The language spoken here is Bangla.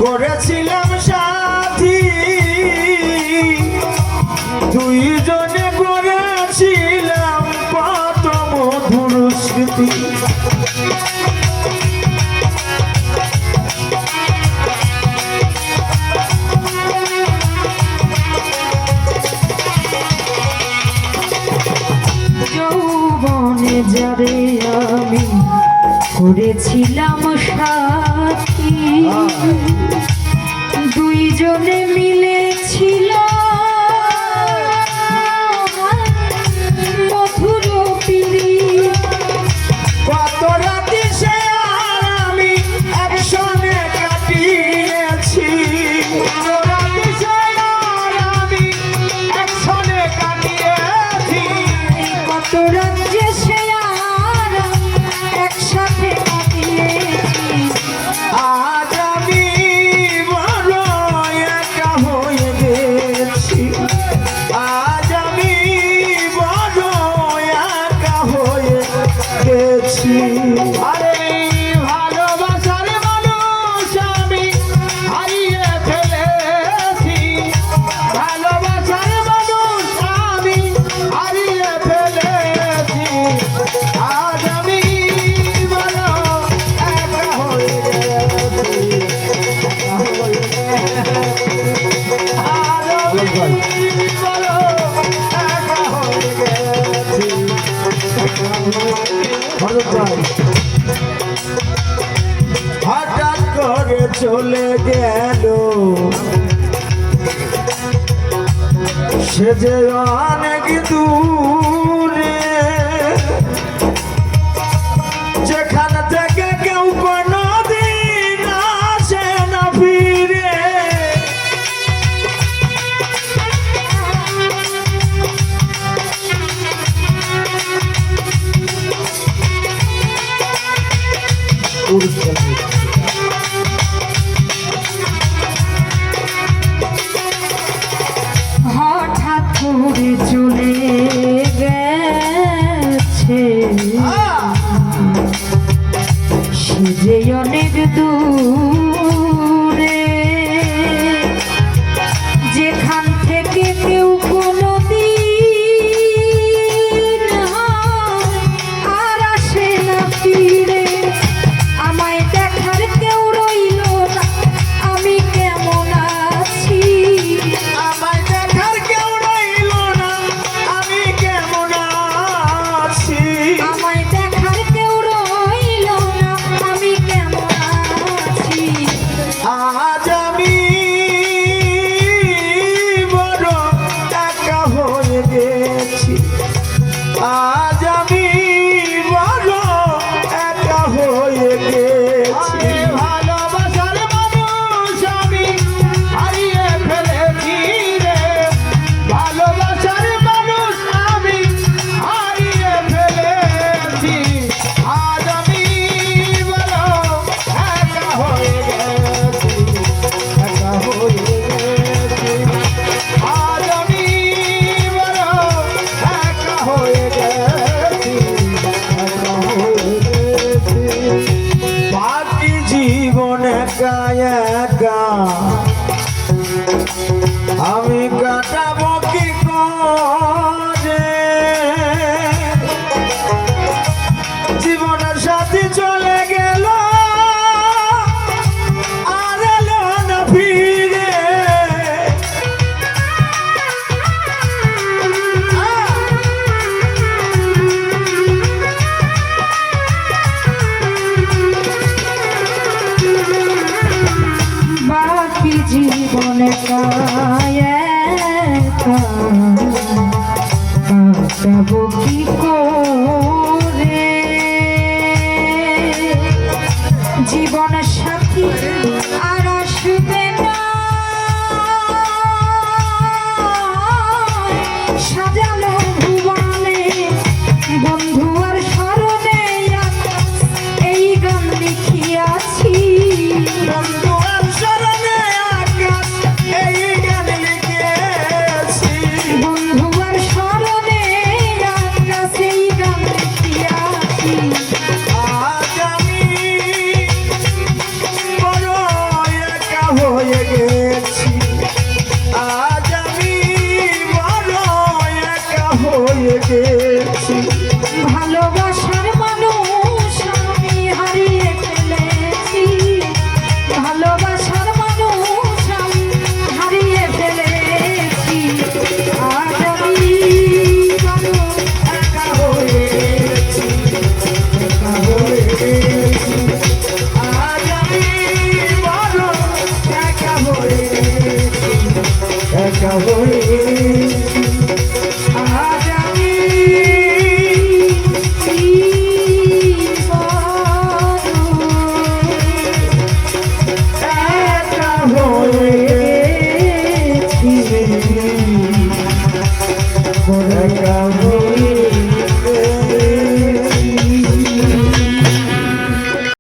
করেছিলাম সাথী, দুইজনে করেছিলাম কত মধুর স্মৃতি। যৌবনে যারে আমি করেছিলাম সাথী, দুইজনে মিলেছিল মধুর পিড়ি। কত রাতি সে আর আমি একসঙ্গে কাটিয়েছি, কত রাতি সে আর আমি একসঙ্গে কাটিয়েছি। কত রাজ্যে সে আর একসাথে কাটিয়েছি। আজ আমি বড় একা হয়ে গেছি, আজ আমি বড় একা হয়ে গেছি। আরে ভালোবাসার মানুষ আমি হারিয়ে ফেলেছি, ভালোবাসার মানুষ আমি হারিয়ে ফেলেছি। আজ আমি বড় একা হয়ে গেছি, একা হয়ে গেছি। আজ আমি বড় একা হয়ে গেছি। হঠাৎ করে চলে গেল সে যে অনেক দূরে, যেখান থেকে কেউ কোনোদিন আসে না ফিরে। হঠাৎ করে চলে গেছে সে যে অনেক দূরে, যেখান থেকে কেউ কোনোদিন আর আসে না ফিরে। আমায় দেখার কেউ রইল না, আমি কেমন আছি। আমায় দেখার কেউ রইল না, আমি কেমন আছি। আমায় দেখার কেউ রইল না, আমি কেমন আছি। আজ আমি বড় একা হয়ে গেছি, আজ আমি বড় একা হয়ে গেছি। ভালোবাসার মানুষ আমি হারিয়ে ফেলেছি রে, ভালোবাসার মানুষ আমি হারিয়ে ফেলেছি। আজ আমি বড় একা হয়ে গেছি, একা হয়ে গেছি। আজ আমি বড় একা হয়ে গেছি, একা হয়ে গেছি। বাকি জীবন একা একা আমি কাটাবো কি করে, জীবনের সাথী চলে গেল আর এলো না ফিরে। বাকি জীবনে কাটাবো কি করে, জীবন সাথী আর আসবে না। সাজানো ভুবনে বন্ধু আর স্মরণে এই গান লিখিয়াছি। বন্ধু আর শরণে আকাশ এই গান লিখেছি, বন্ধু আর স্মরণে আকাশ এই গান লিখিয়াছি। আজ আমি একা